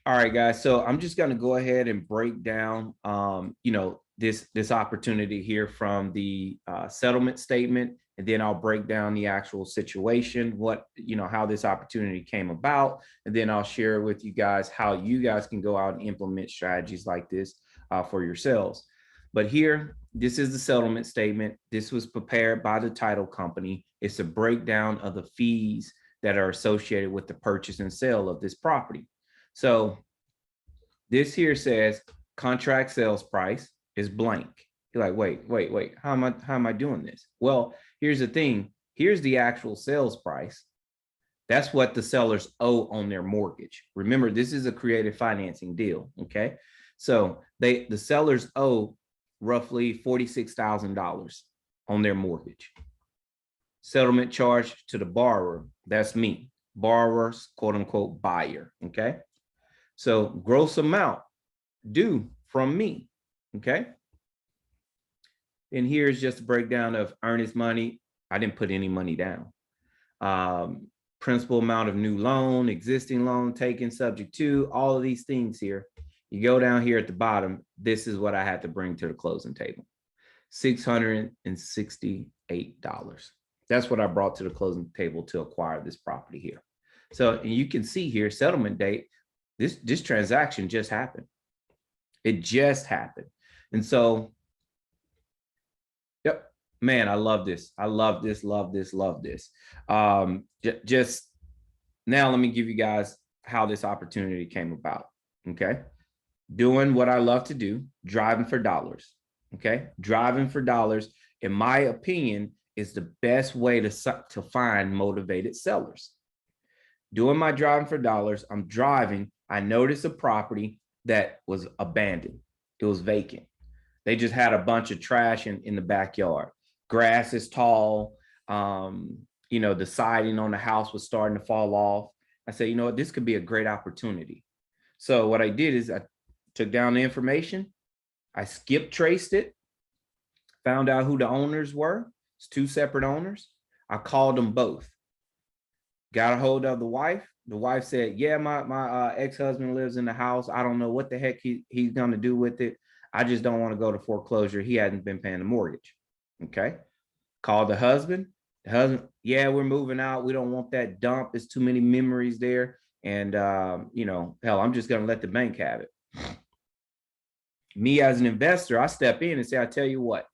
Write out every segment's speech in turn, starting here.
All right, guys. So I'm just going to go ahead and break down, this opportunity here from the settlement statement, and then I'll break down the actual situation, how this opportunity came about, and then I'll share with you guys how you guys can go out and implement strategies like this for yourselves. But here, this is the settlement statement. This was prepared by the title company. It's a breakdown of the fees that are associated with the purchase and sale of this property. So this here says contract sales price is blank. You're like, wait. How am I doing this? Well, here's the thing. Here's the actual sales price. That's what the sellers owe on their mortgage. Remember, this is a creative financing deal. Okay. So the sellers owe roughly $46,000 on their mortgage. Settlement charge to the borrower, that's me. Borrower's quote unquote buyer. Okay. So gross amount due from me. Okay. And here's just a breakdown of earnest money. I didn't put any money down. Principal amount of new loan, existing loan taken, subject to, all of these things here. You go down here at the bottom. This is what I had to bring to the closing table. $668. That's what I brought to the closing table to acquire this property here. So, and you can see here, settlement date, this transaction just happened. It just happened. And so, yep, man, I love this. I love this. Just now, let me give you guys how this opportunity came about. Okay. Doing what I love to do, driving for dollars. Okay. Driving for dollars, in my opinion, is the best way to find motivated sellers. Doing my driving for dollars, I'm driving. I noticed a property that was abandoned. It was vacant. They just had a bunch of trash in the backyard. Grass is tall. The siding on the house was starting to fall off. I said, you know what, this could be a great opportunity. So what I did is I took down the information. I skip traced it, found out who the owners were. It's two separate owners. I called them both. Got a hold of the wife. The wife said, yeah, my ex-husband lives in the house. I don't know what the heck he's going to do with it. I just don't want to go to foreclosure. He hadn't been paying the mortgage. Okay. Called the husband. The husband, yeah, we're moving out. We don't want that dump. There's too many memories there. And, hell, I'm just going to let the bank have it. Me as an investor, I step in and say, I tell you what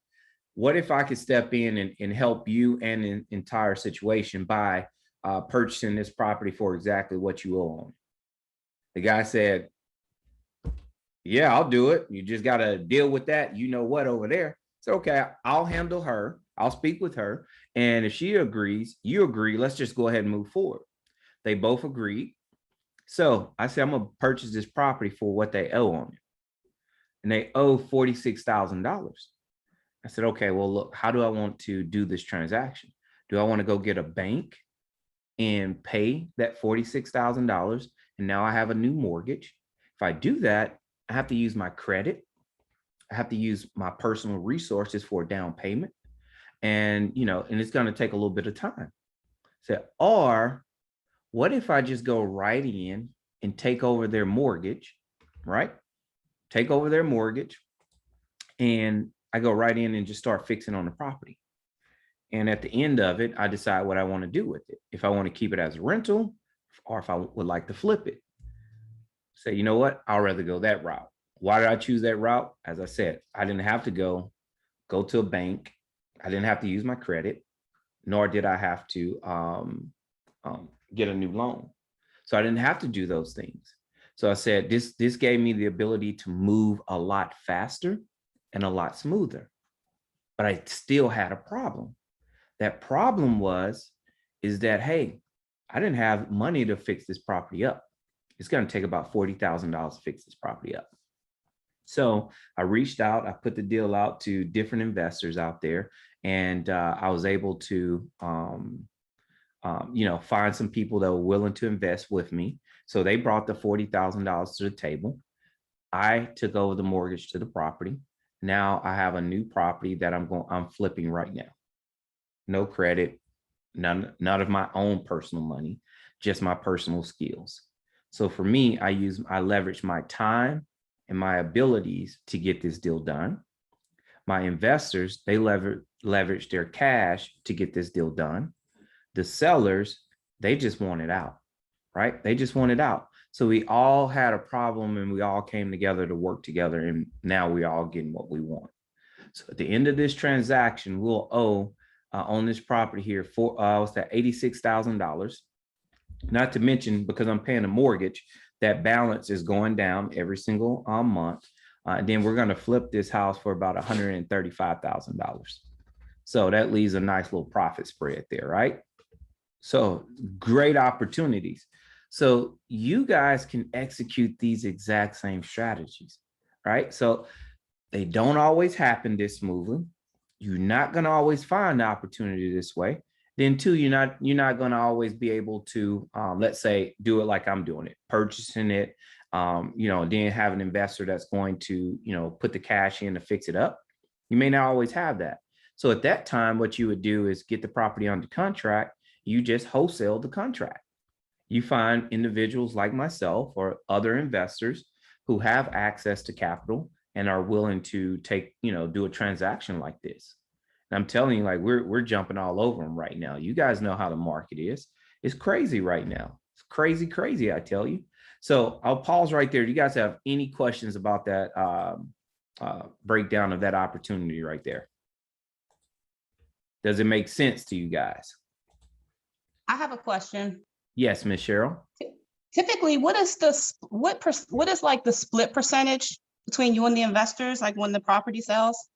if I could step in and help you and the entire situation by purchasing this property for exactly what you owe on? The guy said, yeah, I'll do it. You just got to deal with that. You know what over there. So, okay, I'll handle her. I'll speak with her. And if she agrees, you agree, let's just go ahead and move forward. They both agreed. So I said, I'm going to purchase this property for what they owe on it. And they owe $46,000. I said, okay, well, look, how do I want to do this transaction? Do I want to go get a bank and pay that $46,000? And now I have a new mortgage. If I do that, I have to use my credit. I have to use my personal resources for a down payment. And, and it's going to take a little bit of time. So, or what if I just go right in and take over their mortgage, right? Take over their mortgage, and I go right in and just start fixing on the property. And at the end of it, I decide what I want to do with it. If I want to keep it as a rental, or if I would like to flip it. Say, you know what? I'd rather go that route. Why did I choose that route? As I said, I didn't have to go to a bank. I didn't have to use my credit, nor did I have to get a new loan. So I didn't have to do those things. So I said, this gave me the ability to move a lot faster and a lot smoother. But I still had a problem. That problem is that, hey, I didn't have money to fix this property up. It's going to take about $40,000 to fix this property up. So I reached out, I put the deal out to different investors out there, and I was able to, find some people that were willing to invest with me. So they brought the $40,000 to the table. I took over the mortgage to the property. Now I have a new property that I'm flipping right now. No credit, none of my own personal money, just my personal skills. So for me, I leverage my time and my abilities to get this deal done. My investors, they leverage their cash to get this deal done. The sellers, they just want it out, right? They just want it out. So we all had a problem and we all came together to work together, and now we're all getting what we want. So at the end of this transaction, we'll owe on this property here for what's that, $86,000. Not to mention, because I'm paying a mortgage, that balance is going down every single month. And then we're going to flip this house for about $135,000. So that leaves a nice little profit spread there, right? So great opportunities. So you guys can execute these exact same strategies, right? So they don't always happen this smoothly. You're not going to always find the opportunity this way. Then two, you're not going to always be able to, let's say, do it like I'm doing it, purchasing it, then have an investor that's going to, put the cash in to fix it up. You may not always have that. So at that time, what you would do is get the property under contract. You just wholesale the contract. You find individuals like myself or other investors who have access to capital and are willing to take, do a transaction like this. And I'm telling you, like, we're jumping all over them right now. You guys know how the market is. It's crazy right now. It's crazy, crazy, I tell you. So I'll pause right there. Do you guys have any questions about that breakdown of that opportunity right there? Does it make sense to you guys? I have a question. Yes, Miss Cheryl. Typically, what is like the split percentage between you and the investors, like when the property sells?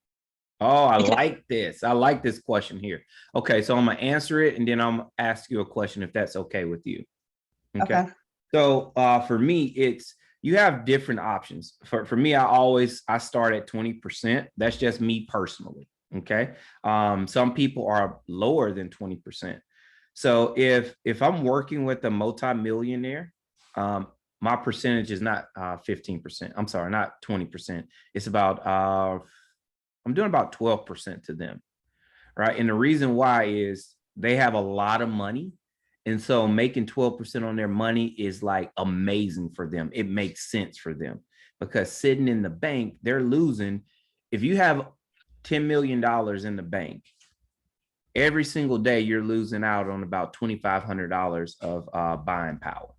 Oh, I like this. I like this question here. Okay, so I'm gonna answer it and then I'm gonna ask you a question if that's okay with you. Okay. So for me, you have different options. For me, I start at 20%. That's just me personally. Okay. Some people are lower than 20%. So if I'm working with a multimillionaire, my percentage is not 15%. I'm sorry, not 20%. It's about I'm doing about 12% to them, right? And the reason why is they have a lot of money. And so making 12% on their money is like amazing for them. It makes sense for them because sitting in the bank, they're losing. If you have $10 million in the bank, every single day you're losing out on about $2,500 of buying power.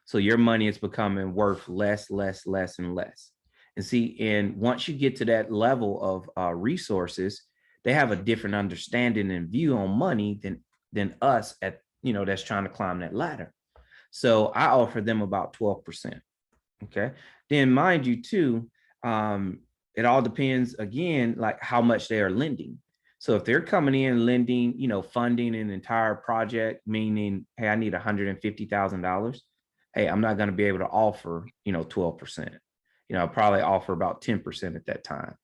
So your money is becoming worth less, less, less, and less. And see, and once you get to that level of resources, they have a different understanding and view on money than us at, that's trying to climb that ladder. So I offer them about 12%. Okay. Then mind you too, it all depends again, like how much they are lending. So if they're coming in lending, funding an entire project, meaning, hey, I need $150,000. Hey, I'm not going to be able to offer, 12%. I'll probably offer about 10% at that time.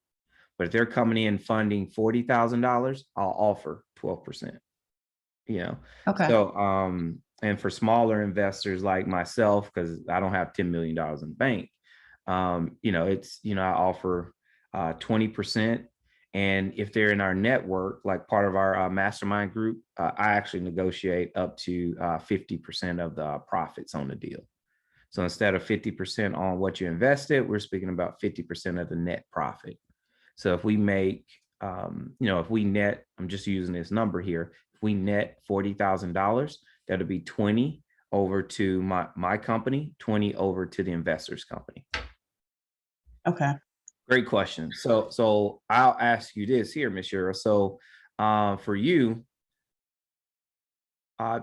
But if they're coming in funding $40,000, I'll offer 12%. Okay. So, and for smaller investors like myself, because I don't have $10 million in the bank, I offer 20%. And if they're in our network, like part of our mastermind group, I actually negotiate up to 50% of the profits on the deal. So instead of 50% on what you invested, we're speaking about 50% of the net profit. So if we make, if we net, I'm just using this number here, if we net $40,000, that'll be 20 over to my company, 20 over to the investor's company. Okay. Great question. So I'll ask you this here, Ms. Shira. So for you,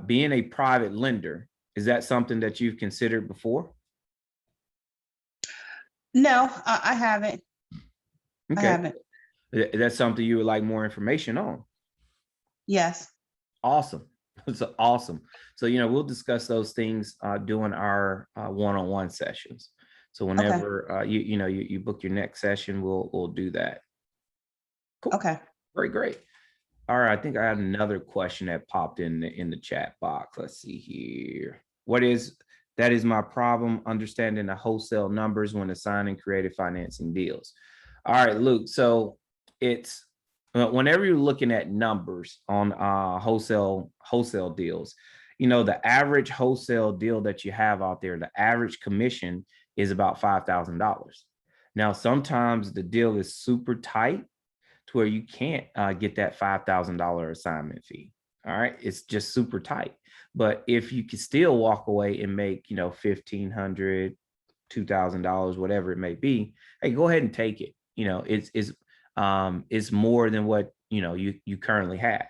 being a private lender, is that something that you've considered before? No, I haven't. Okay. I haven't. That's something you would like more information on? Yes. Awesome. That's awesome. So, we'll discuss those things during our one-on-one sessions. So whenever you book your next session, we'll do that. Cool. Okay. Great. All right. I think I had another question that popped in the chat box. Let's see here. That is my problem, understanding the wholesale numbers when assigning creative financing deals. All right, Luke. So it's whenever you're looking at numbers on wholesale deals, the average wholesale deal that you have out there, the average commission is about $5,000. Now, sometimes the deal is super tight to where you can't get that $5,000 assignment fee. All right. It's just super tight. But if you can still walk away and make, $1,500, $2,000, whatever it may be, hey, go ahead and take it. It's more than what, you currently have.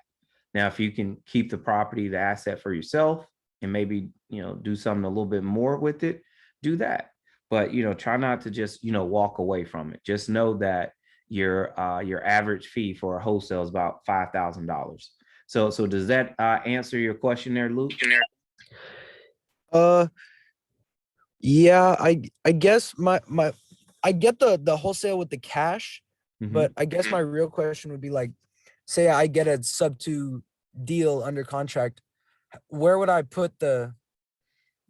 Now, if you can keep the property, the asset for yourself, and maybe, do something a little bit more with it, do that. But, try not to just, walk away from it. Just know that your average fee for a wholesale is about $5,000. So does that answer your question there, Luke? Uh, yeah, I guess I get the wholesale with the cash, but I guess my real question would be like, say I get a sub-2 deal under contract, where would I put the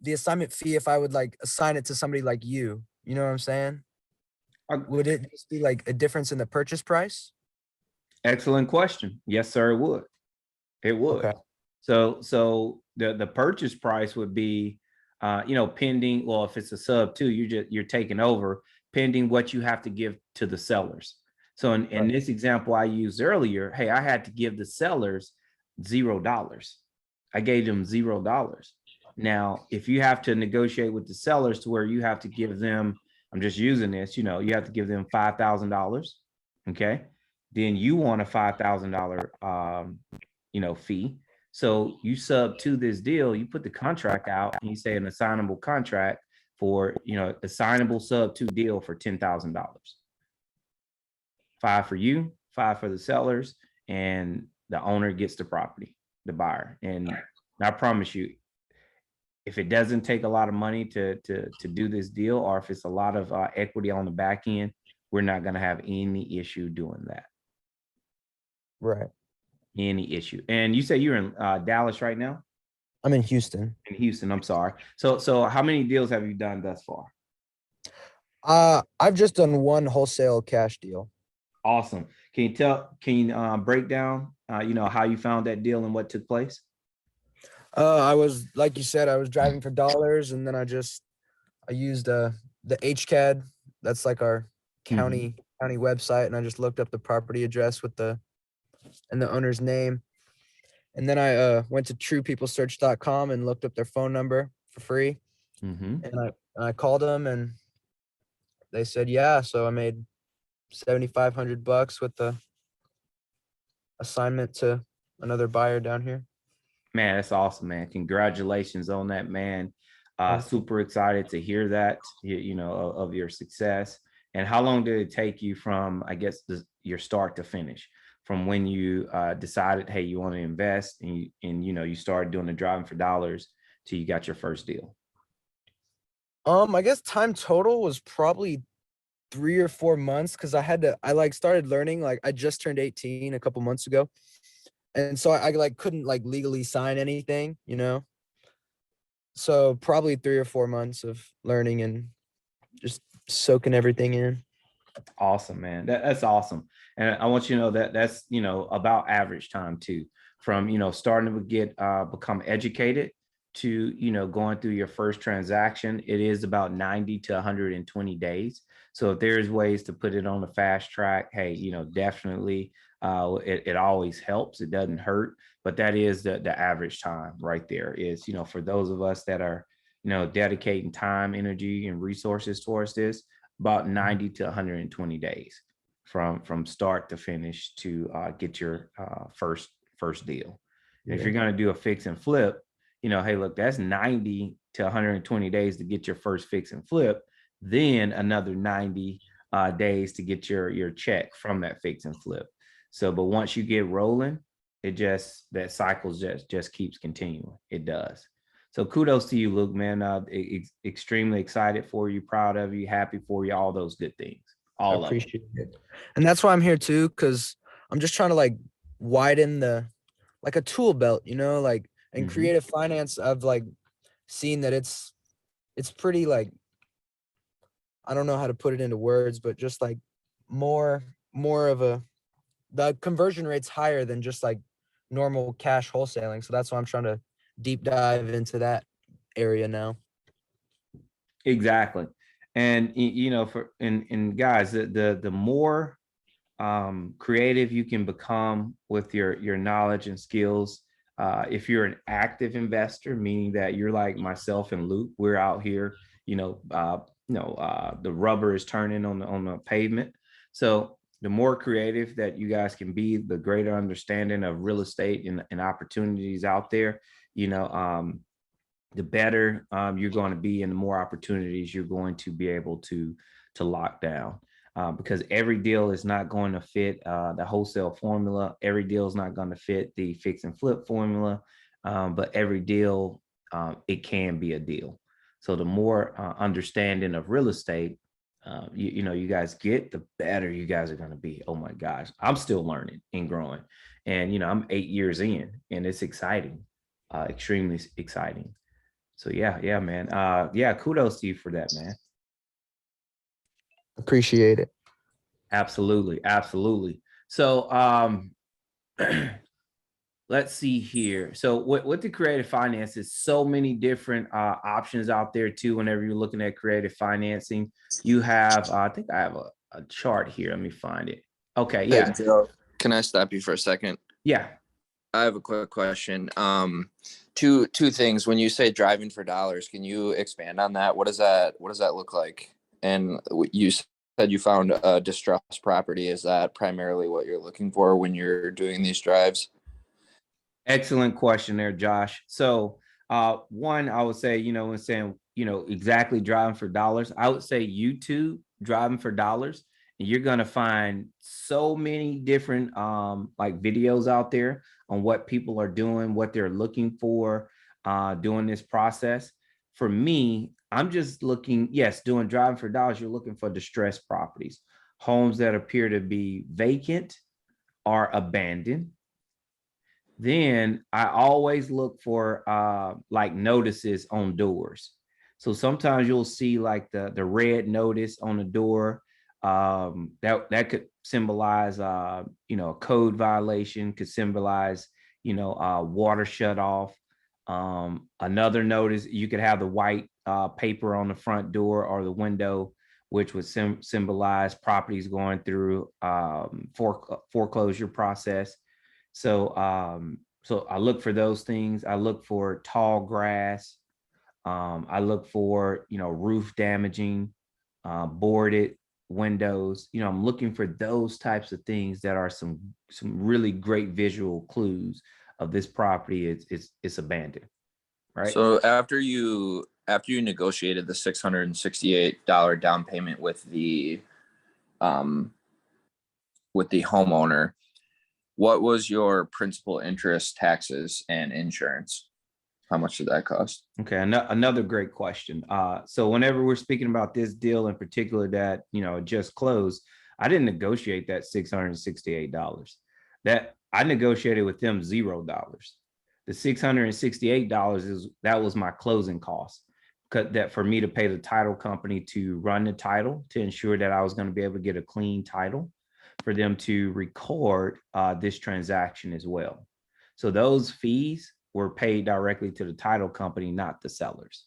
assignment fee if I would like assign it to somebody like you? You know what I'm saying? Would it just be like a difference in the purchase price? Excellent question. Yes, sir, it would. It would. Okay. So the purchase price would be, pending. Well, if it's a sub-2, you're taking over pending what you have to give to the sellers. So in this example I used earlier, hey, I had to give the sellers $0. I gave them $0. Now, if you have to negotiate with the sellers to where you have to give them, I'm just using this, you have to give them $5,000. Okay. Then you want a $5,000, fee. So you sub to this deal, you put the contract out and you say an assignable contract for, assignable sub-2 deal for $10,000. 5 for you, 5 for the sellers, and the owner gets the property, the buyer. And I promise you, if it doesn't take a lot of money to do this deal, or if it's a lot of equity on the back end, we're not going to have any issue doing that. Right. Any issue. And you say you're in Dallas right now? I'm in Houston. In Houston, I'm sorry. So how many deals have you done thus far? I've just done one wholesale cash deal. Awesome. Can you break down, how you found that deal and what took place? I was, like you said, I was driving for dollars, and then I used the HCAD. That's like our county website, and I just looked up the property address and the owner's name. And then I went to truepeoplesearch.com and looked up their phone number for free. And I called them and they said, yeah. So I made $7,500 with the assignment to another buyer down here. Man, that's awesome, man. Congratulations on that, man. Super excited to hear that, of your success. And how long did it take you from, I guess, your start to finish? From when you decided, hey, you want to invest and you started doing the driving for dollars till you got your first deal? I guess time total was probably 3 or 4 months, because I started learning, like I just turned 18 a couple months ago. And so I couldn't legally sign anything, So probably 3 or 4 months of learning and just soaking everything in. Awesome, man. That's awesome. And I want you to know that that's, about average time too, from, starting to become educated to, going through your first transaction. It is about 90 to 120 days. So if there's ways to put it on the fast track, hey, definitely it always helps. It doesn't hurt, but that is the average time right there is, for those of us that are, dedicating time, energy, and resources towards this, about 90 to 120 days from start to finish to get your first deal. And if you're going to do a fix and flip, hey, look, that's 90 to 120 days to get your first fix and flip, then another 90 days to get your check from that fix and flip. So, but once you get rolling, that cycle just keeps continuing. It does. So kudos to you, Luke, man. Extremely excited for you, proud of you, happy for you, all those good things. I appreciate it. And that's why I'm here too, because I'm just trying to widen a tool belt, in creative finance. I've seen that it's pretty I don't know how to put it into words, but just more of the conversion rate's higher than just normal cash wholesaling. So that's why I'm trying to deep dive into that area now. Exactly. And you know, and guys, the more creative you can become with your knowledge and skills. If you're an active investor, meaning that you're like myself and Luke, we're out here, the rubber is turning on the pavement. So the more creative that you guys can be, the greater understanding of real estate and opportunities out there, the better you're going to be, and the more opportunities you're going to be able to lock down. Because every deal is not going to fit the wholesale formula. Every deal is not going to fit the fix and flip formula, but every deal, it can be a deal. So the more understanding of real estate, you guys get, the better you guys are going to be. Oh my gosh, I'm still learning and growing, and I'm 8 years in, and it's exciting, extremely exciting. So yeah, man. Yeah, kudos to you for that, man. Appreciate it. Absolutely, absolutely. So let's see here. So with the creative finance, is so many different options out there too. Whenever you're looking at creative financing, you have I think I have a chart here. Let me find it. Okay, Hey, yeah. Joe, can I stop you for a second? Yeah. I have a quick question. Two things. When you say driving for dollars, can you expand on that? What does that look like? And you said you found a distressed property. Is that primarily what you're looking for when you're doing these drives? Excellent question there, Josh. So one, I would say, when saying, exactly driving for dollars, I would say YouTube driving for dollars. And you're going to find so many different like videos out there on what people are doing, what they're looking for doing this process. For me, I'm just looking, yes, doing driving for dollars. You're looking for distressed properties, homes that appear to be vacant or abandoned. Then I always look for like notices on doors. So sometimes you'll see like the red notice on the door. That could symbolize a code violation, could symbolize water shut off. Another notice, you could have the white paper on the front door or the window, which would symbolize properties going through foreclosure process. So I look for those things. I look for tall grass. I look for roof damaging, boarded windows. I'm looking for those types of things that are some really great visual clues of this property. It's abandoned, right? So after you negotiated the $668 down payment with the homeowner, what was your principal, interest, taxes, and insurance? How much did that cost? Okay, another great question. So whenever we're speaking about this deal in particular that just closed, I didn't negotiate that $668. That I negotiated with them $0. The $668 that was my closing cost. That for me to pay the title company to run the title, to ensure that I was going to be able to get a clean title, for them to record this transaction as well. So those fees were paid directly to the title company, not the sellers.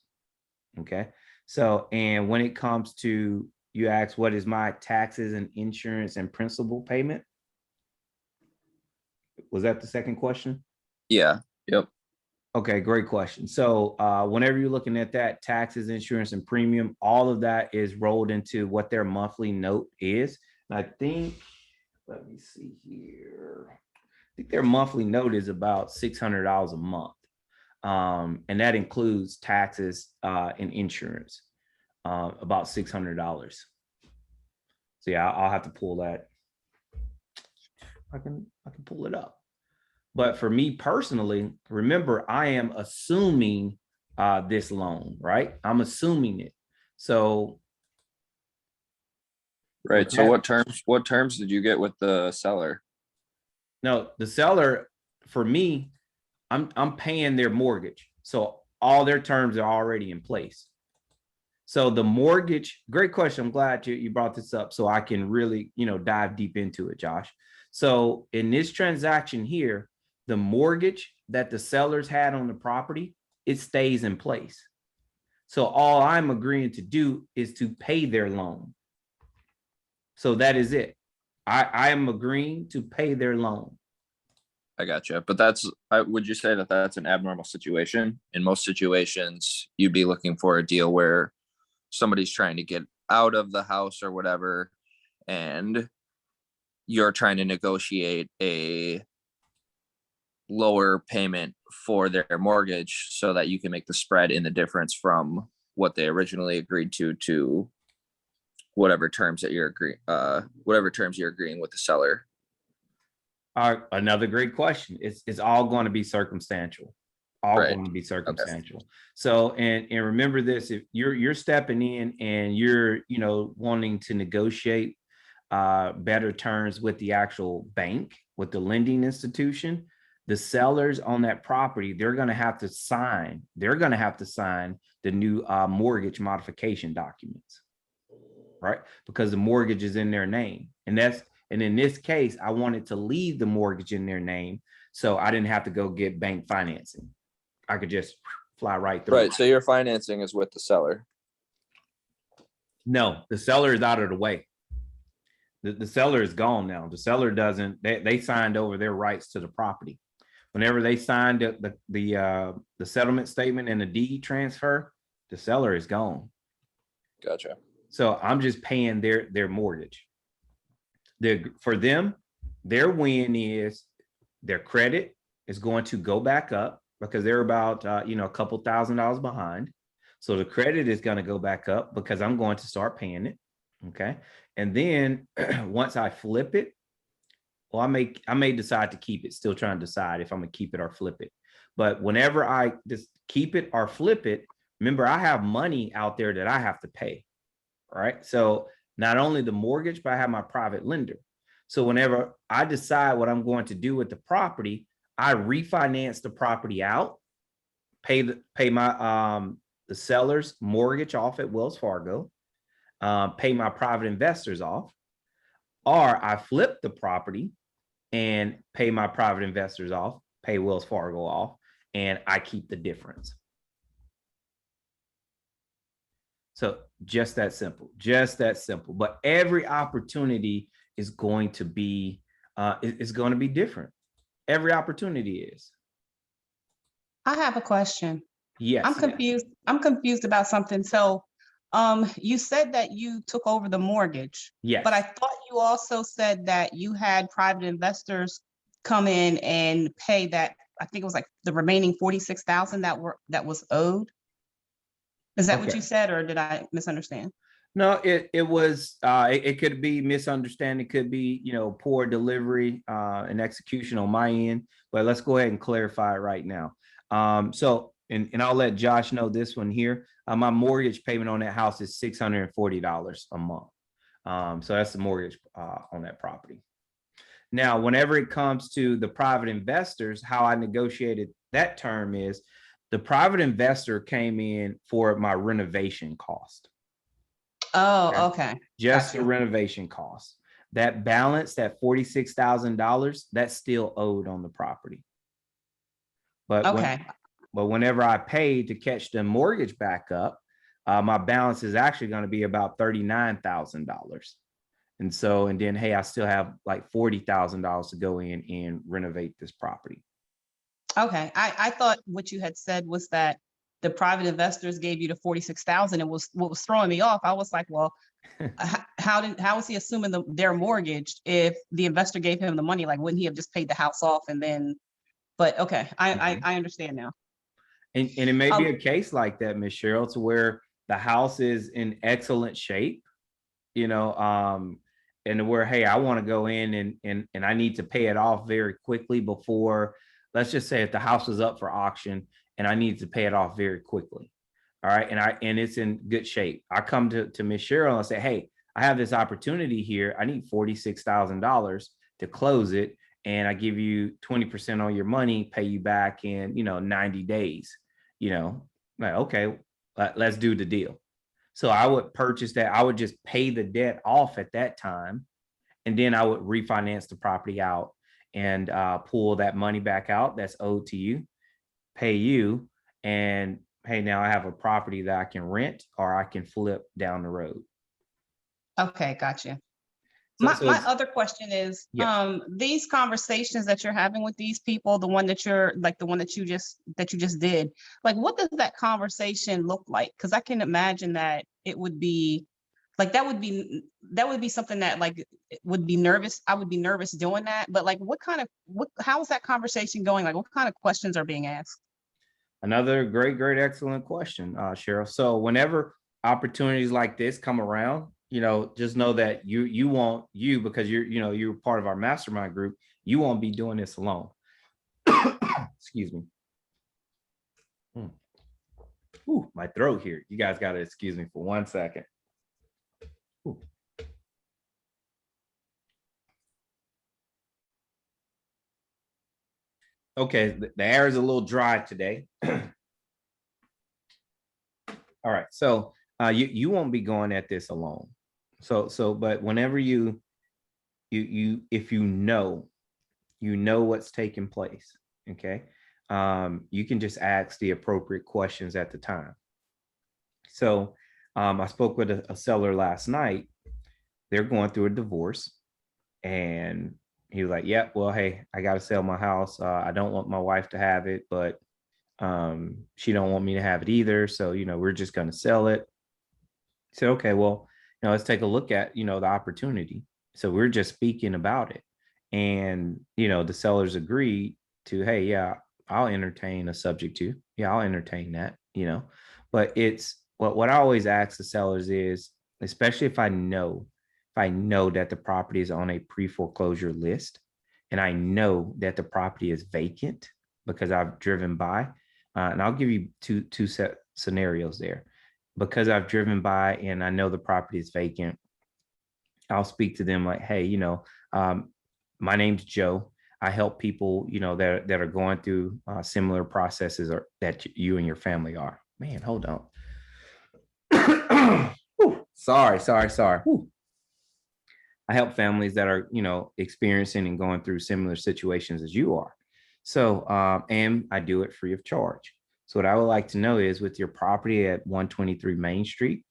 Okay. So, and when it comes to, you ask, what is my taxes and insurance and principal payment? Was that the second question? Yeah. Yep. Okay, great question. So whenever you're looking at that, taxes, insurance, and premium, all of that is rolled into what their monthly note is. And I think, let me see here. I think their monthly note is about $600 a month. And that includes taxes and insurance, about $600. So yeah, I'll have to pull that. I can pull it up. But for me personally, remember, I am assuming this loan, right? I'm assuming it. So right. So what terms did you get with the seller? No, the seller, for me, I'm paying their mortgage. So all their terms are already in place. So the mortgage, great question. I'm glad you brought this up so I can really, dive deep into it, Josh. So in this transaction here, the mortgage that the sellers had on the property, it stays in place. So all I'm agreeing to do is to pay their loan. So that is it. I am agreeing to pay their loan. I gotcha. But would you say that that's an abnormal situation? In most situations, you'd be looking for a deal where somebody's trying to get out of the house or whatever, and you're trying to negotiate a lower payment for their mortgage so that you can make the spread in the difference from what they originally agreed to whatever terms that you're agreeing with the seller. Another great question. It's all going to be circumstantial. All Right. going to be circumstantial. So, and remember this, if you're stepping in and you're, wanting to negotiate better terms with the actual bank, with the lending institution, the sellers on that property, they're going to have to sign the new mortgage modification documents, right? Because the mortgage is in their name. And in this case, I wanted to leave the mortgage in their name, so I didn't have to go get bank financing. I could just fly right through. Right. So your financing is with the seller. No, the seller is out of the way. The seller is gone now. The seller doesn't, they signed over their rights to the property. Whenever they signed the settlement statement and the deed transfer, the seller is gone. Gotcha. So I'm just paying their mortgage. For them, their win is their credit is going to go back up because they're about a couple $1,000s behind. So the credit is going to go back up because I'm going to start paying it. Okay. And then once I flip it, well, I may decide to keep it, still trying to decide if I'm gonna keep it or flip it. But whenever I just keep it or flip it, remember, I have money out there that I have to pay, right? So not only the mortgage, but I have my private lender. So whenever I decide what I'm going to do with the property, I refinance the property out, pay my the seller's mortgage off at Wells Fargo, pay my private investors off, or I flip the property and pay my private investors off, pay Wells Fargo off, and I keep the difference. So just that simple, But every opportunity is going to be different. Every opportunity is. I have a question. Yes. I'm confused. I'm confused about something. So, you said that you took over the mortgage. Yes. But I thought you also said that you had private investors come in and pay that, I think it was like the remaining 46,000 that was owed. Is that what Okay. you said, or did I misunderstand? No, it was it could be misunderstanding, could be, poor delivery and execution on my end, but let's go ahead and clarify it right now. So and I'll let Josh know this one here. My mortgage payment on that house is $640 a month. So that's the mortgage on that property. Now, whenever it comes to the private investors, how I negotiated that term is the private investor came in for my renovation cost. Oh, okay. Just the Gotcha. renovation cost. That balance, that $46,000, that's still owed on the property. But Okay. but whenever I pay to catch the mortgage back up, my balance is actually going to be about $39,000. And then, hey, I still have like $40,000 to go in and renovate this property. Okay. I thought what you had said was that the private investors gave you the 46,000. It was what was throwing me off. I was like, well, how is he assuming their mortgage if the investor gave him the money? Like, wouldn't he have just paid the house off and then? But okay, I understand now. And it may be a case like that, Ms. Cheryl, to where the house is in excellent shape, and where, hey, I want to go in and I need to pay it off very quickly before, let's just say if the house is up for auction and I need to pay it off very quickly. All right. And it's in good shape. I come to Ms. Cheryl and say, hey, I have this opportunity here. I need $46,000 to close it. And I give you 20% on your money, pay you back in, 90 days, like, okay, let's do the deal. So I would purchase that. I would just pay the debt off at that time. And then I would refinance the property out. and pull that money back out that's owed to you, pay you, and hey, now I have a property that I can rent or I can flip down the road. Okay, gotcha. So, My other question is, yes. these conversations that you're having with these people, the one that you're like, the one that you just did, like, what does that conversation look like? Because I can imagine that it would be like, that would be something that like would be nervous. I would be nervous doing that. But like, how is that conversation going? Like, what kind of questions are being asked? Another great, excellent question, Cheryl. So whenever opportunities like this come around, just know that you won't, because you're part of our mastermind group, you won't be doing this alone. Excuse me. Ooh, my throat here. You guys got to excuse me for 1 second. Ooh. Okay, the air is a little dry today. All right, so you won't be going at this alone. But whenever if you know what's taking place, okay, you can just ask the appropriate questions at the time. So I spoke with a seller last night. They're going through a divorce, and he was like, "Yep, well, hey, I got to sell my house. I don't want my wife to have it, but she don't want me to have it either. So, we're just going to sell it." So, okay, well, let's take a look at, the opportunity. So we're just speaking about it. And, the sellers agreed to, hey, yeah, I'll entertain a subject to. Yeah, I'll entertain that, but it's what I always ask the sellers is, especially if I know that the property is on a pre-foreclosure list and I know that the property is vacant because I've driven by, and I'll give you two set scenarios there. Because I've driven by and I know the property is vacant, I'll speak to them like, hey, my name's Joe. I help people, that are going through similar processes or that you and your family are. Man, hold on. Sorry. Whew. I help families that are, experiencing and going through similar situations as you are. So, and I do it free of charge. So what I would like to know is, with your property at 123 Main Street,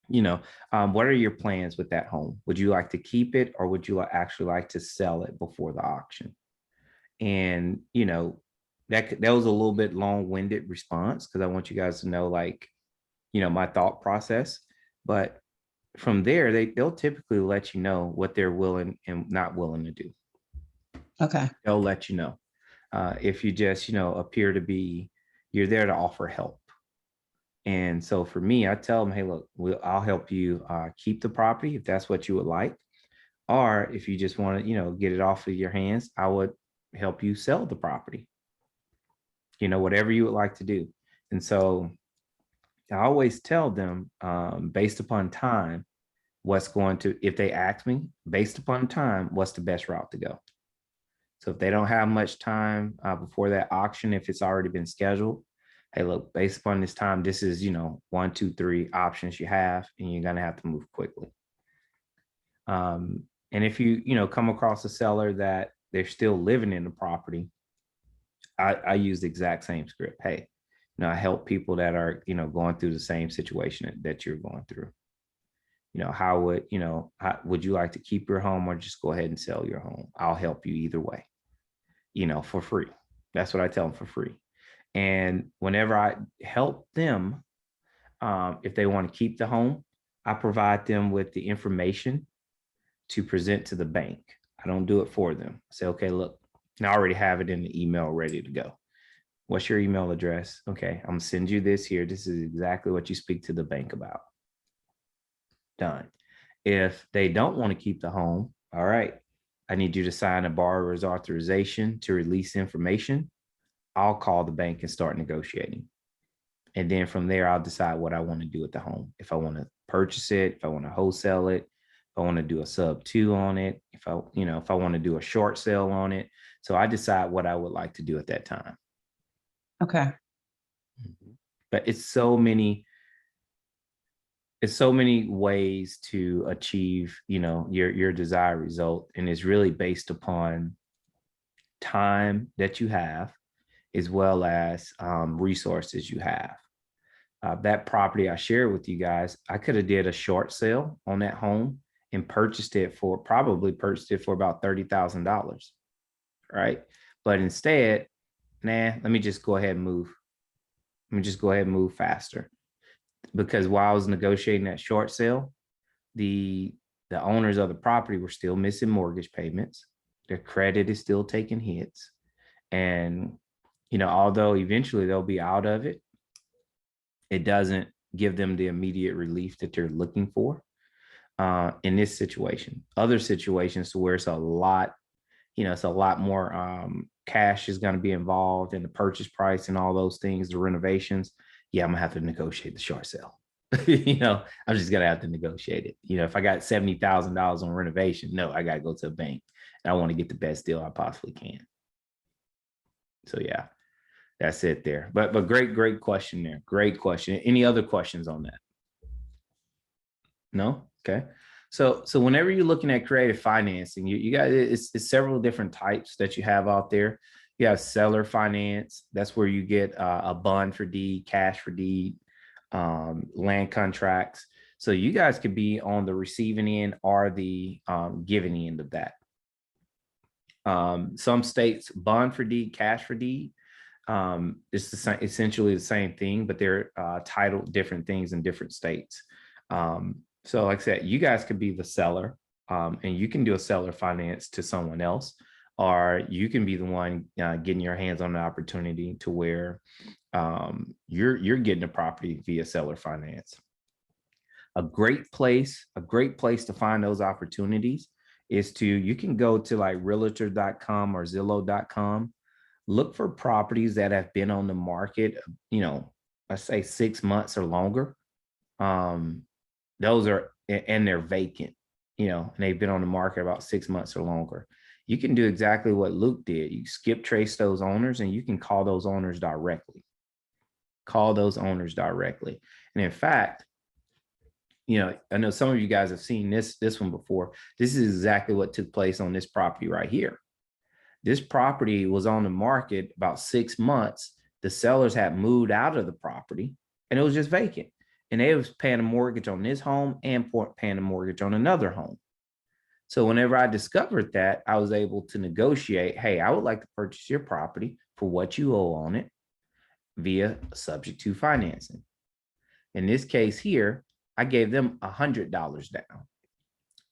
what are your plans with that home? Would you like to keep it, or would you actually like to sell it before the auction? And, that was a little bit long-winded response because I want you guys to know, like, my thought process. But from there, they'll typically let you know what they're willing and not willing to do. Okay. They'll let you know. If you just, appear to be, you're there to offer help. And so for me, I tell them, hey, look, I'll help you keep the property if that's what you would like. Or if you just want to, get it off of your hands, I would help you sell the property. Whatever you would like to do. And so I always tell them, based upon time, if they ask me, based upon time, what's the best route to go? So if they don't have much time before that auction, if it's already been scheduled, hey, look, based upon this time, this is, 1, 2, 3 options you have, and you're going to have to move quickly. And if you, come across a seller that they're still living in the property, I use the exact same script. Hey, I help people that are, going through the same situation that you're going through. How would you like to keep your home or just go ahead and sell your home? I'll help you either way, for free. That's what I tell them, for free. And whenever I help them, if they want to keep the home, I provide them with the information to present to the bank. I don't do it for them. I say, okay, look, I already have it in the email ready to go. What's your email address? Okay, I'm gonna send you this here. This is exactly what you speak to the bank about. Done. If they don't want to keep the home, all right, I need you to sign a borrower's authorization to release information. I'll call the bank and start negotiating. And then from there, I'll decide what I want to do with the home. If I want to purchase it, if I want to wholesale it, if I want to do a sub 2 on it, if I want to do a short sale on it. So I decide what I would like to do at that time. Okay. But it's so many ways to achieve, your desired result. And it's really based upon, time that you have, as well as resources you have. That property I shared with you guys, I could have did a short sale on that home and probably purchased it for about $30,000, right? But instead, let me just go ahead and move. Let me just go ahead and move faster. Because while I was negotiating that short sale, the owners of the property were still missing mortgage payments. Their credit is still taking hits. And, although eventually they'll be out of it, it doesn't give them the immediate relief that they're looking for in this situation. Other situations where it's a lot, it's a lot more cash is going to be involved in the purchase price and all those things, the renovations. Yeah, I'm gonna have to negotiate the short sale. I'm just gonna have to negotiate it. If I got $70,000 on renovation, no, I gotta go to a bank and I want to get the best deal I possibly can. So yeah, that's it there. But great question there. Great question. Any other questions on that? No? Okay. So whenever you're looking at creative financing, you got it's several different types that you have out there. You have seller finance. That's where you get a bond for deed, cash for deed, land contracts. So you guys could be on the receiving end or the giving end of that. Some states bond for deed, cash for deed. It's essentially the same thing, but they're titled different things in different states. So like I said, you guys could be the seller and you can do a seller finance to someone else, or you can be the one getting your hands on the opportunity to where you're getting a property via seller finance. A great place to find those opportunities is you can go to like realtor.com or Zillow.com, look for properties that have been on the market, let's say 6 months or longer. Those are, and they're vacant, and they've been on the market about 6 months or longer. You can do exactly what Luke did. You skip trace those owners and you can call those owners directly. And in fact, I know some of you guys have seen this one before. This is exactly what took place on this property right here. This property was on the market about 6 months. The sellers had moved out of the property and it was just vacant. And they was paying a mortgage on this home and paying a mortgage on another home. So whenever I discovered that, I was able to negotiate, hey, I would like to purchase your property for what you owe on it via subject to financing. In this case here, I gave them $100 down.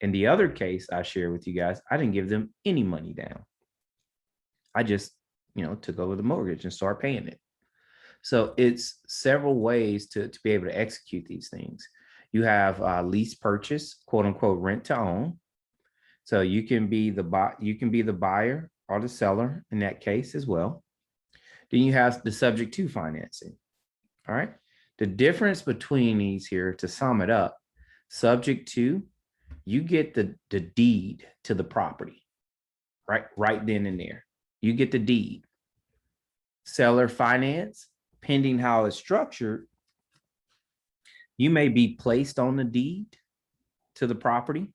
In the other case I shared with you guys, I didn't give them any money down. I just, took over the mortgage and start paying it. So it's several ways to be able to execute these things. You have lease purchase, quote unquote, rent to own. So you can be the buyer or the seller in that case as well. Then you have the subject to financing. All right. The difference between these here, to sum it up, subject to, you get the deed to the property, right then and there. You get the deed. Seller finance, pending how it's structured, you may be placed on the deed to the property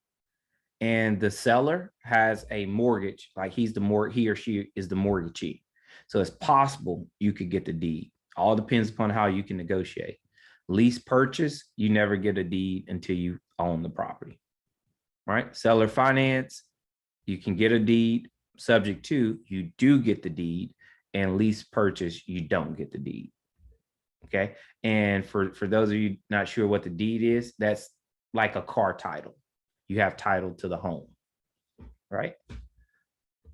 and the seller has a mortgage, like he or she is the mortgagee. So it's possible you could get the deed. All depends upon how you can negotiate. Lease purchase, you never get a deed until you own the property, right? Seller finance, you can get a deed. Subject to, you do get the deed. And lease purchase, you don't get the deed. Okay. And for those of you not sure what the deed is, that's like a car title. You have title to the home, right?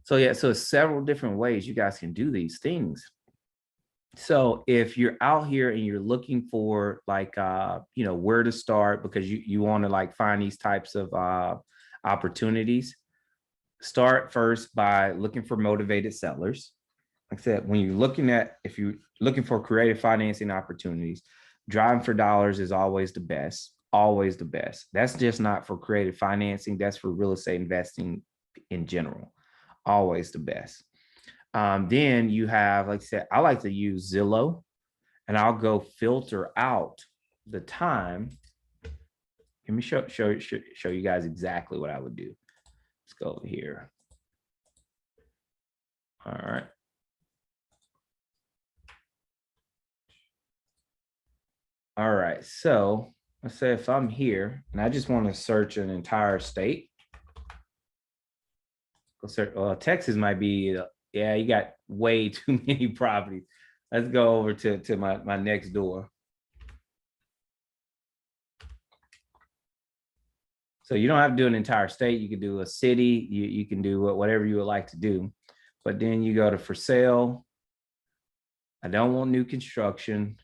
So yeah, so several different ways you guys can do these things. So if you're out here and you're looking for like, where to start because you want to like find these types of opportunities, start first by looking for motivated sellers. Like I said, if you're looking for creative financing opportunities, driving for dollars is always the best. That's just not for creative financing. That's for real estate investing in general. Always the best. Then you have, like I said, I like to use Zillow and I'll go filter out the time. Let me show you guys exactly what I would do. Let's go over here. All right. All right, so let's say if I'm here and I just want to search an entire state. Go search, well, Texas might be, yeah, you got way too many properties. Let's go over to my next door. So you don't have to do an entire state. You can do a city. You can do whatever you would like to do. But then you go to for sale. I don't want new construction.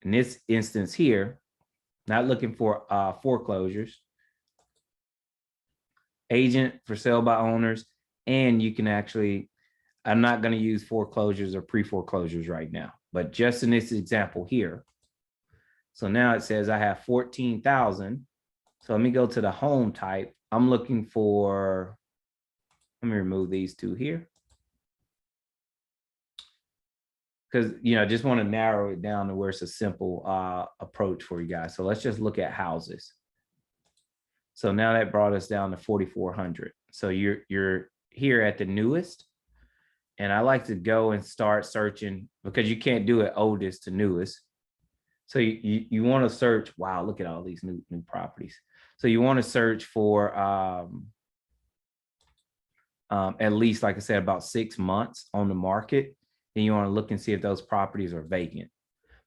In this instance here, not looking for foreclosures. Agent for sale by owners. And you can actually, I'm not going to use foreclosures or pre-foreclosures right now, but just in this example here. So now it says I have 14,000. So let me go to the home type. I'm looking for, let me remove these two here. Because, you know, I just want to narrow it down to where it's a simple approach for you guys. So let's just look at houses. So now that brought us down to 4,400. So you're here at the newest. And I like to go and start searching because you can't do it oldest to newest. So you want to search, wow, look at all these new properties. So you want to search for at least, like I said, about 6 months on the market. Then you want to look and see if those properties are vacant.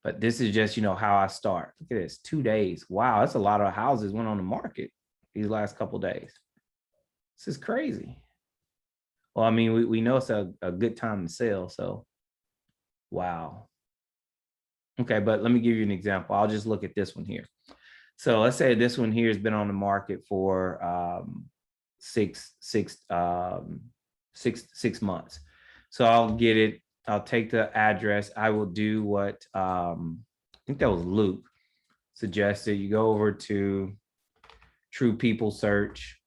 But this is just, you know, how I start. Look at this, 2 days. Wow, that's a lot of houses went on the market these last couple of days. This is crazy. Well, I mean, we know it's a good time to sell, so wow. Okay, but let me give you an example. I'll just look at this one here. So let's say this one here has been on the market for 6 months. So I'll get it. I'll take the address. I will do what I think that was Luke suggested. You go over to True People Search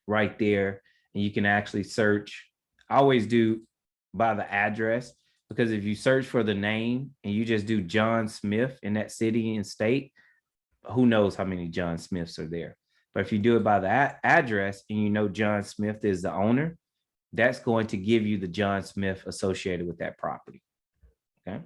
right there, and you can actually search. I always do by the address, because if you search for the name and you just do John Smith in that city and state, who knows how many John Smiths are there. But if you do it by the address and you know John Smith is the owner, that's going to give you the John Smith associated with that property. Okay.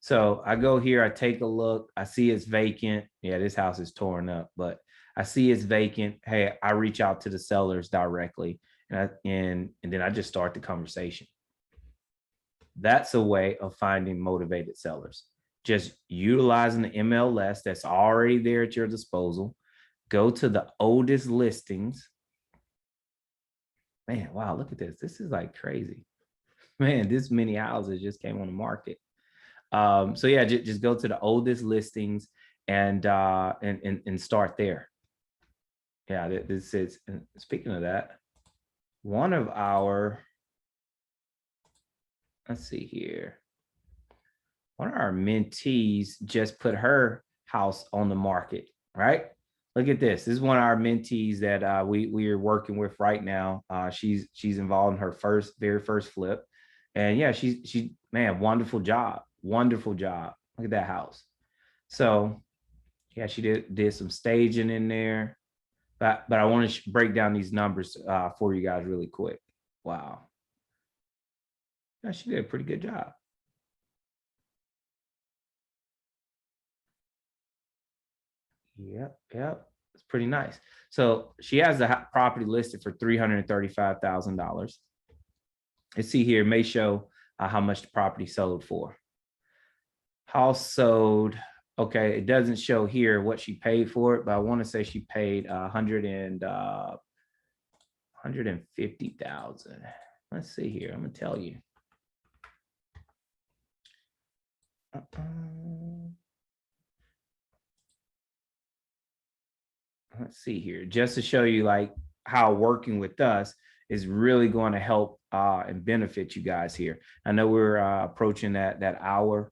So I go here, I take a look, I see it's vacant. Yeah, this house is torn up, but I see it's vacant. Hey, I reach out to the sellers directly and then I just start the conversation. That's a way of finding motivated sellers. Just utilizing the MLS that's already there at your disposal. Go to the oldest listings. Man, wow, look at this. This is like crazy. Man, this many houses just came on the market. So yeah, just go to the oldest listings and start there. Yeah, this is, speaking of that, one of our, let's see here. One of our mentees just put her house on the market, right? Look at this. This is one of our mentees that we are working with right now. She's involved in her very first flip. And yeah, she man, wonderful job. Wonderful job. Look at that house. So yeah, she did some staging in there. But I want to break down these numbers for you guys really quick. Wow. Yeah, she did a pretty good job. Yep, it's pretty nice. So she has the property listed for $335,000. Let's see here, it may show how much the property sold for. House sold, okay, it doesn't show here what she paid for it, but I want to say she paid $150,000. Let's see here, I'm gonna tell you. Let's see here, just to show you like how working with us is really going to help and benefit you guys here. I know we're approaching that hour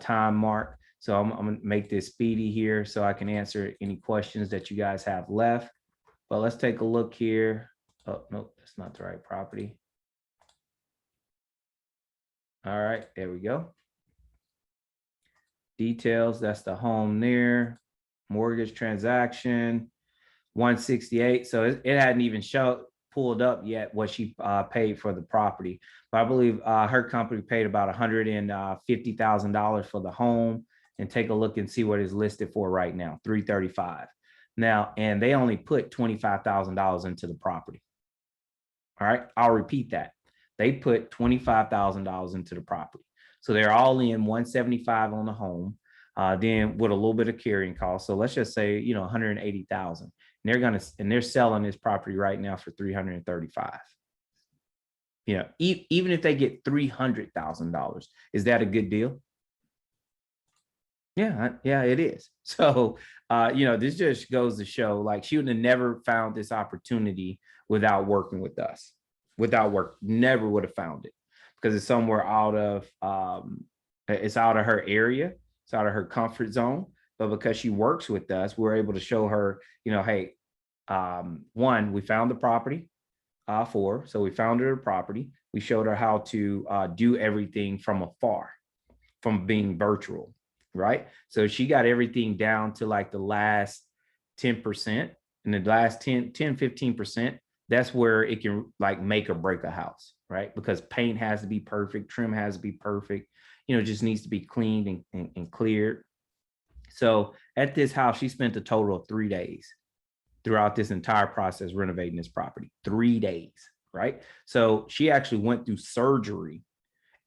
time mark, so I'm gonna make this speedy here so I can answer any questions that you guys have left. But let's take a look here. Oh, nope, that's not the right property. All right, there we go. Details, that's the home there. Mortgage transaction. 168. So it hadn't even showed, pulled up yet what she paid for the property, but I believe her company paid about $150,000 for the home. And take a look and see what is listed for right now, $335,000. Now, and they only put $25,000 into the property. All right, I'll repeat that. They put $25,000 into the property. So they're all in 175 on the home, then with a little bit of carrying cost. So let's just say, 180,000. And they're selling this property right now for 335. Even if they get $300,000, is that a good deal? Yeah, it is. So, this just goes to show, like, she would have never found this opportunity without working with us. Never would have found it, because it's somewhere out of her area, it's out of her comfort zone. But because she works with us, we're able to show her, hey, one, we found the property. So we found her a property. We showed her how to do everything from afar, from being virtual. Right. So she got everything down to like the last 10%, and the last 15%, that's where it can like make or break a house. Right. Because paint has to be perfect. Trim has to be perfect. It just needs to be cleaned and cleared. So at this house, she spent a total of 3 days throughout this entire process renovating this property. 3 days. Right. So she actually went through surgery,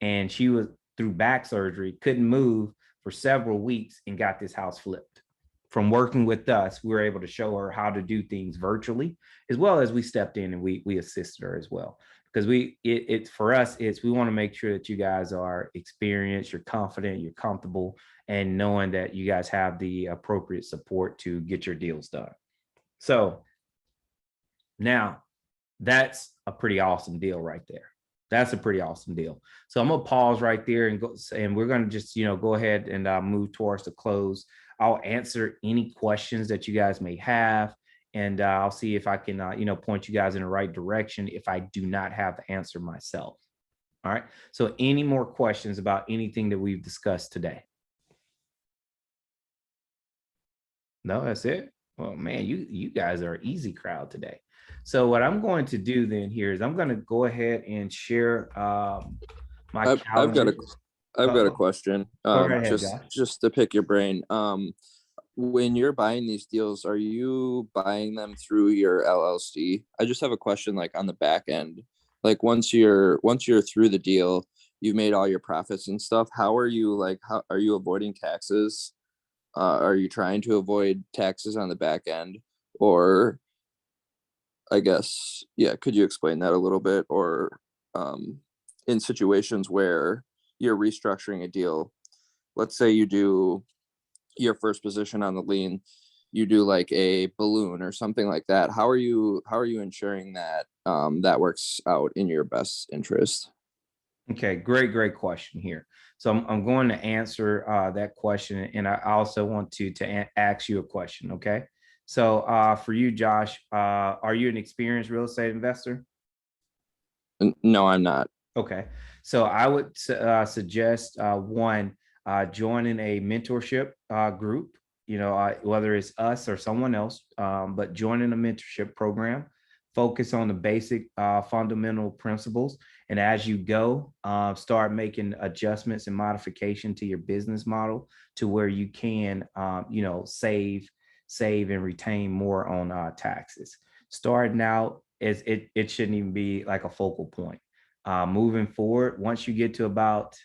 and she was through back surgery, couldn't move for several weeks, and got this house flipped. From working with us, we were able to show her how to do things virtually, as well as we stepped in and we assisted her as well. Because for us, we want to make sure that you guys are experienced, you're confident, you're comfortable, and knowing that you guys have the appropriate support to get your deals done. So now that's a pretty awesome deal right there. That's a pretty awesome deal. So I'm gonna pause right there and we're gonna just go ahead and move towards the close. I'll answer any questions that you guys may have, and I'll see if I can point you guys in the right direction if I do not have the answer myself. All right. So any more questions about anything that we've discussed today? No, that's it. Well, man, you guys are an easy crowd today. So what I'm going to do then here is I'm going to go ahead and share my calendar. I've got a question. Go right ahead, Josh. Just to pick your brain. When you're buying these deals, are you buying them through your LLC? I just have a question, like on the back end. Like once you're through the deal, you've made all your profits and stuff. How are you avoiding taxes? Are you trying to avoid taxes on the back end? Or I guess, could you explain that a little bit? Or in situations where you're restructuring a deal, let's say you do your first position on the lien, you do like a balloon or something like that. How are you ensuring that that works out in your best interest? Okay, great question here. So I'm going to answer that question, and I also want to ask you a question. Okay. So for you, Josh, are you an experienced real estate investor? No, I'm not. Okay. So I would suggest joining a mentorship group, whether it's us or someone else, but joining a mentorship program, focus on the basic fundamental principles. And as you go, start making adjustments and modification to your business model to where you can, save and retain more on taxes. Starting out, it shouldn't even be like a focal point. Moving forward, once you get to about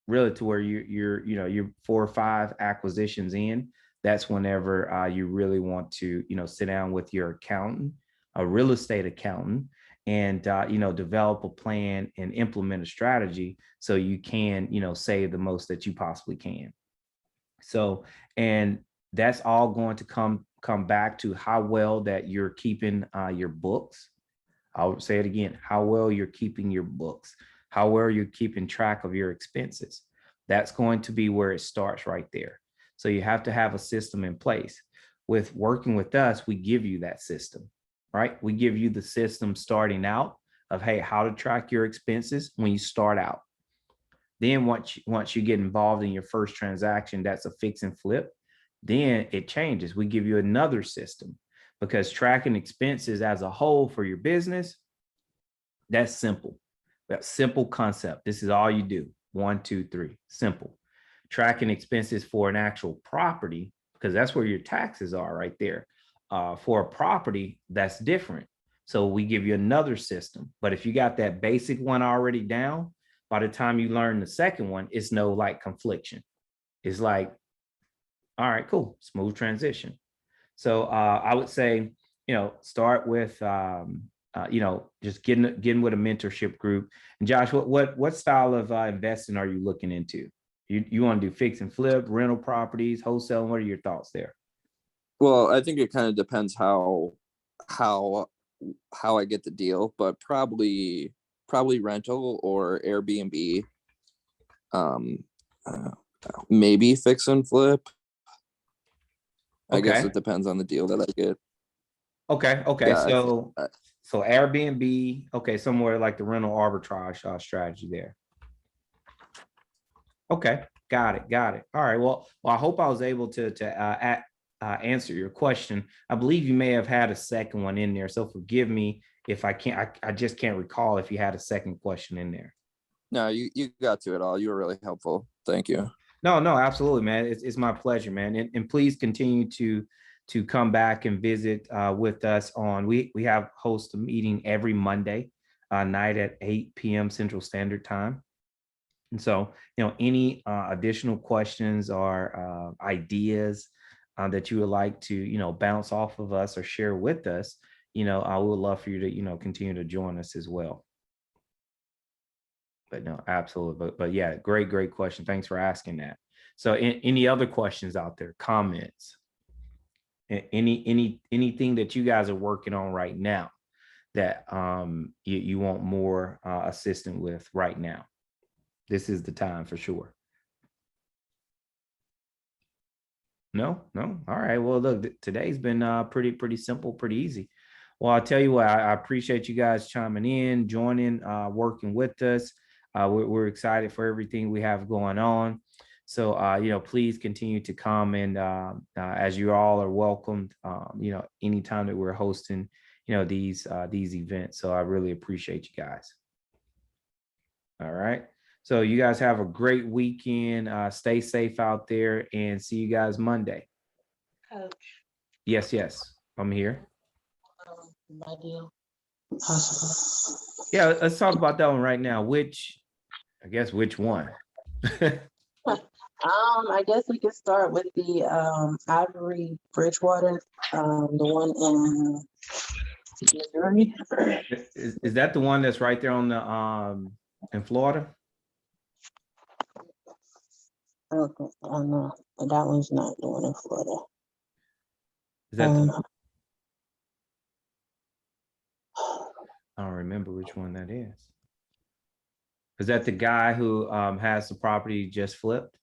really to where you're 4 or 5 acquisitions in, that's whenever you really want to, sit down with your accountant, a real estate accountant, and develop a plan and implement a strategy so you can, save the most that you possibly can. So, and that's all going to come back to how well that you're keeping your books. I'll say it again, how well you're keeping your books, how well you're keeping track of your expenses. That's going to be where it starts right there. So you have to have a system in place. With working with us, we give you that system, right? We give you the system starting out of, hey, how to track your expenses when you start out. Then once you get involved in your first transaction, that's a fix and flip, then it changes. We give you another system. because tracking expenses as a whole for your business, that's simple. That simple concept. This is all you do. 1, 2, 3, simple. Tracking expenses for an actual property, because that's where your taxes are right there. For a property, that's different. So we give you another system. But if you got that basic one already down, by the time you learn the second one, it's no like confliction. It's like, all right, cool, smooth transition. So I would say, start with, just getting with a mentorship group. And Josh, what style of investing are you looking into? You want to do fix and flip, rental properties, wholesale? What are your thoughts there? Well, I think it kind of depends how I get the deal, but probably rental or Airbnb. Maybe fix and flip. I guess Okay. it depends on the deal that I get. Okay. Yeah, So Airbnb, okay, somewhere like the rental arbitrage strategy there. Okay, got it. All right. Well, I hope I was able to answer your question. I believe you may have had a second one in there, so forgive me if I can't. I just can't recall if you had a second question in there. No, you got to it all. You were really helpful. Thank you. No, absolutely, man. It's my pleasure, man. And please continue to come back and visit with us on. We have host a meeting every Monday night at 8 p.m. Central Standard Time. And so, any additional questions or ideas that you would like to, bounce off of us or share with us, I would love for you to, continue to join us as well. But no, absolutely. But yeah, great question. Thanks for asking that. So any other questions out there, comments, anything that you guys are working on right now that you want more assistance with right now? This is the time for sure. No. All right. Well, look, today's been pretty simple, pretty easy. Well, I'll tell you what, I appreciate you guys chiming in, joining, working with us. We're excited for everything we have going on. So, please continue to come and as you all are welcomed, anytime that we're hosting, these events. So I really appreciate you guys. All right. So you guys have a great weekend. Stay safe out there and see you guys Monday. Coach, Yes, I'm here. my deal, possible. Yeah, let's talk about that one right now. Which one? I guess we could start with the Ivory Bridgewater, the one in Missouri. Is that the one that's right there on the in Florida? Okay, no, that one's not the one in Florida. Is that I don't remember which one that is. Is that the guy who has the property just flipped?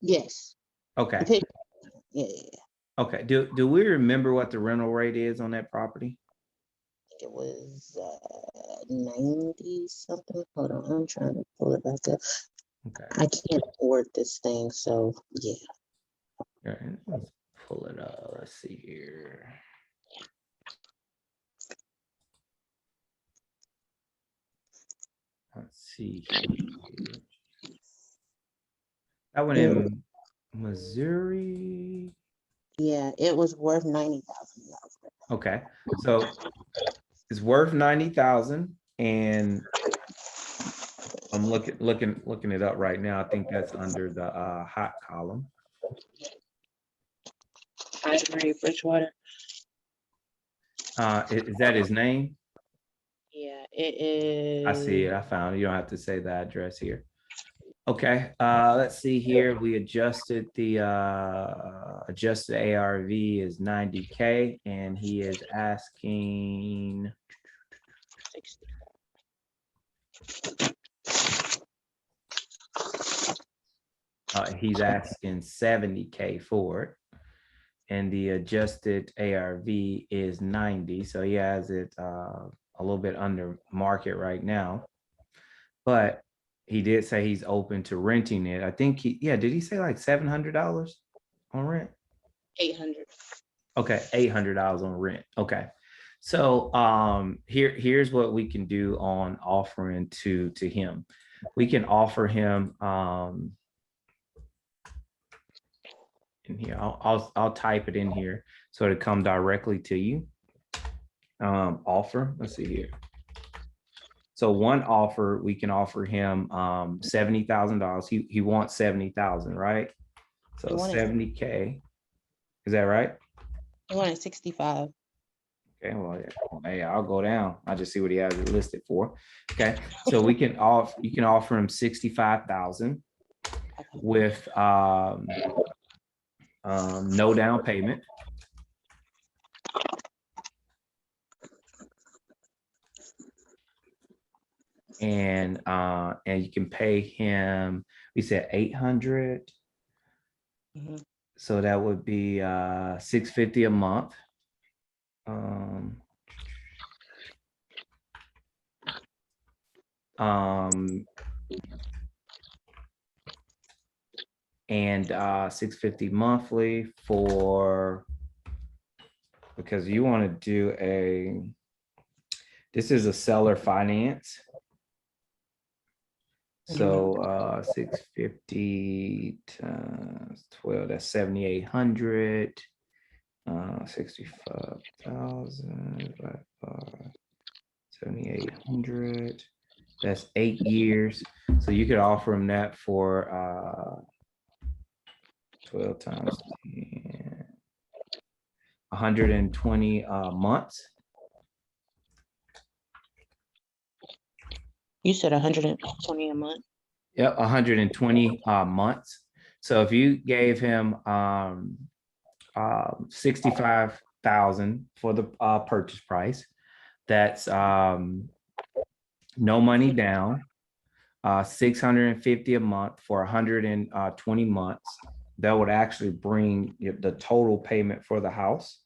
Yes. Okay. Yeah, Okay. Do we remember what the rental rate is on that property? it was 90 something. Hold on, I'm trying to pull it back up. Okay. I can't afford this thing, so yeah. All right, let's pull it up. Let's see here. Let's see here. That one in Missouri. Yeah, it was worth $90,000. Okay, so it's worth 90,000, and I'm looking it up right now. I think that's under the hot column. Ivory Bridgewater. Is that his name? Yeah, it is. I see it. I found it. You don't have to say the address here. Okay, let's see here. We adjusted the adjusted ARV is 90K, and he is asking 60. he's asking 70K for it, and the adjusted ARV is 90. So he has it a little bit under market right now, but he did say he's open to renting it. I think did he say like $700 on rent? 800. Okay, $800 on rent. Okay. So here's what we can do on offering to him. We can offer him in here. I'll type it in here so it'll come directly to you. Offer. Let's see here. So one offer, we can offer him $70,000. He wants 70,000, right? So He wanted- 70K. Is that right? I wanted 65. Okay, well, yeah. Well, hey, I'll go down. I'll just see what he has it listed for. Okay, so we can off you can offer him 65,000 with no down payment. And you can pay him, we said 800. Mhm. So that would be $650 a month. And $650 monthly for, because you want to do this is a seller finance. So 650 times 12, that's 7,800. 65,000 by 7,800. That's 8 years. So you could offer him that for 12 times 10, 120 months. You said 120 a month. Yep, 120 months. So if you gave him 65,000 for the purchase price, that's no money down, 650 a month for 120 months. That would actually bring the total payment for the house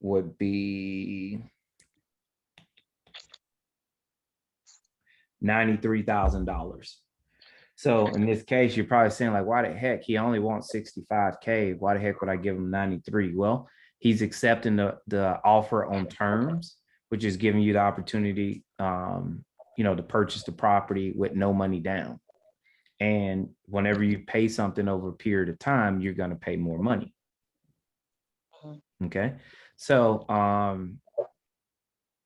would be $93,000. So in this case, you're probably saying like, why the heck he only wants 65K? Why the heck would I give him 93? Well, he's accepting the offer on terms, which is giving you the opportunity, to purchase the property with no money down. And whenever you pay something over a period of time, you're going to pay more money. Okay. So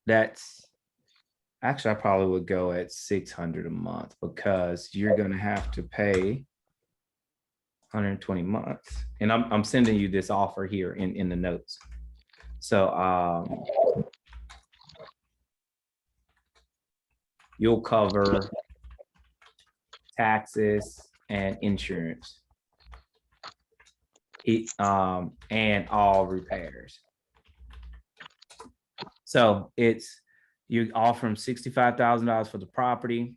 that's actually, I probably would go at 600 a month because you're going to have to pay 120 months. And I'm sending you this offer here in the notes. So you'll cover taxes and insurance, and all repairs. So you offer them $65,000 for the property.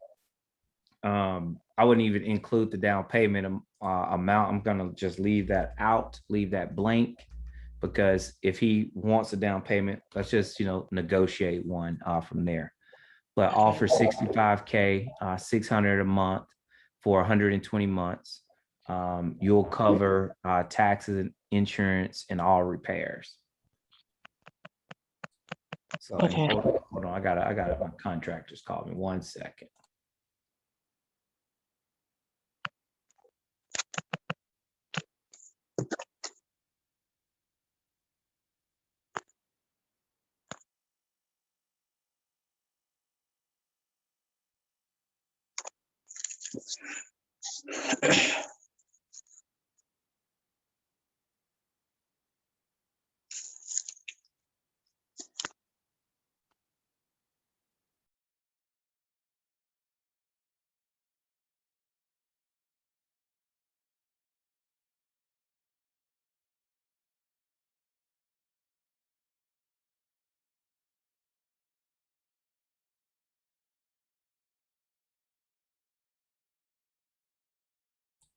I wouldn't even include the down payment amount. I'm gonna just leave that out, leave that blank, because if he wants a down payment, let's just negotiate one from there. But offer 65K, 600 a month for 120 months. You'll cover taxes and insurance and all repairs. So Okay. hold on, I got my contractors call me 1 second.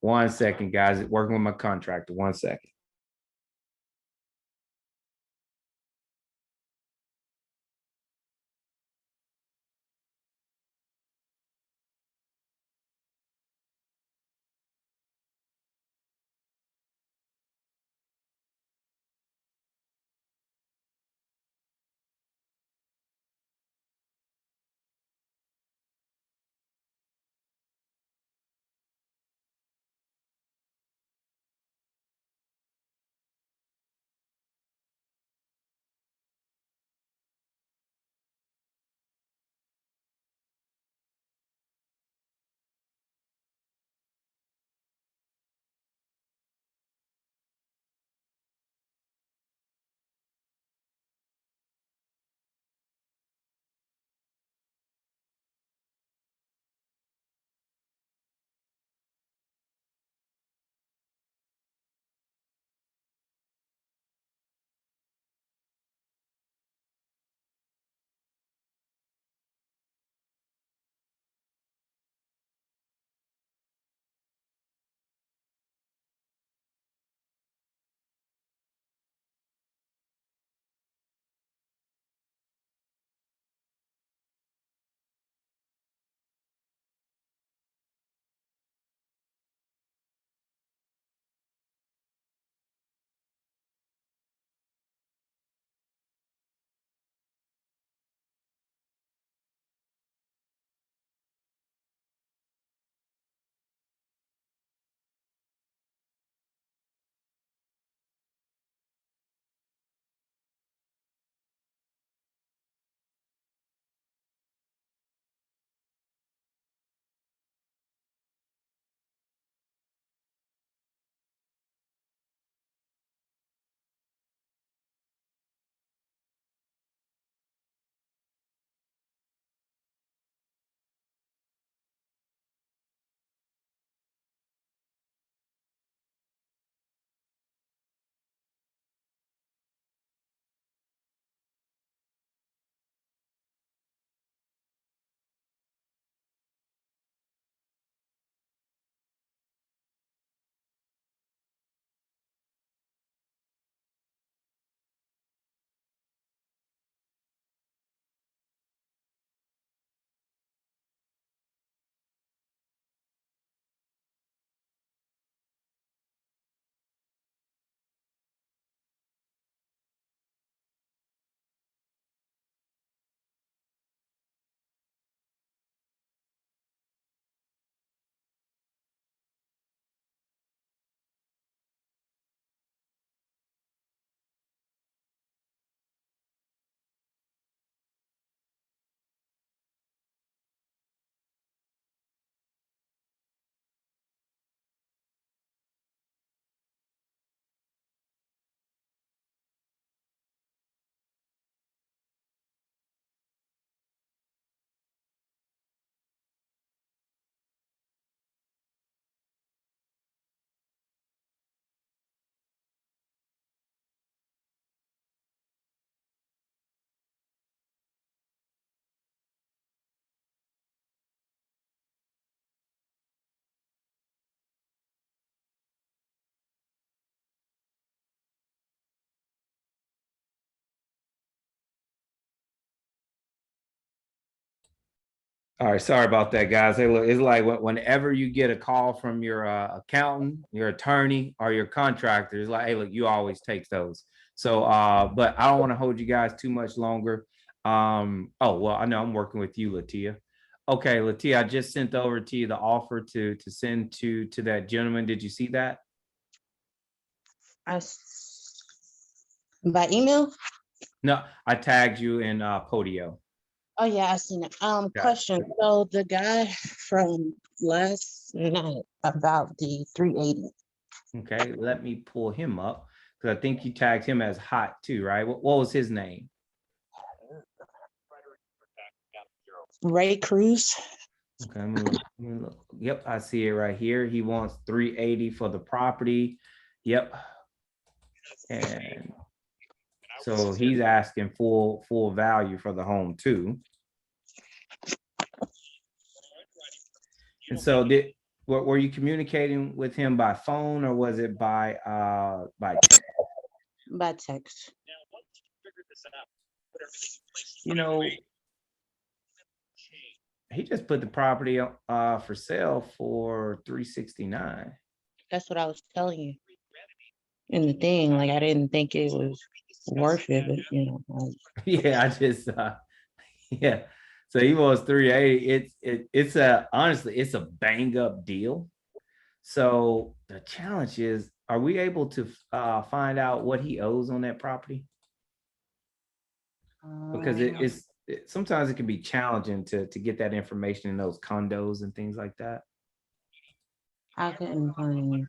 One second, guys. Working with my contractor. 1 second. All right, sorry about that, guys. Hey, look, it's like whenever you get a call from your accountant, your attorney, or your contractor, it's like, hey, look, you always take those. So, but I don't want to hold you guys too much longer. Oh, well, I know I'm working with you, Latia. Okay, Latia, I just sent over to you the offer to send to that gentleman. Did you see that? By email? No, I tagged you in Podio. Oh yeah, I seen it. Gotcha. Question. So the guy from last night about the 380. Okay, let me pull him up because I think you tagged him as hot too, right? What was his name? Ray Cruz. Okay, let me look. Yep, I see it right here. He wants 380 for the property. Yep. And so he's asking full value for the home too. And so were you communicating with him by phone or was it by text? By text. You know, he just put the property for sale for 369. That's what I was telling you. And the thing, like I didn't think it was worth it, but you know, like, Yeah, I just yeah. So he wants 380. It's a honestly, it's a bang up deal. So the challenge is, are we able to find out what he owes on that property? Because sometimes it can be challenging to get that information in those condos and things like that. I couldn't find anything.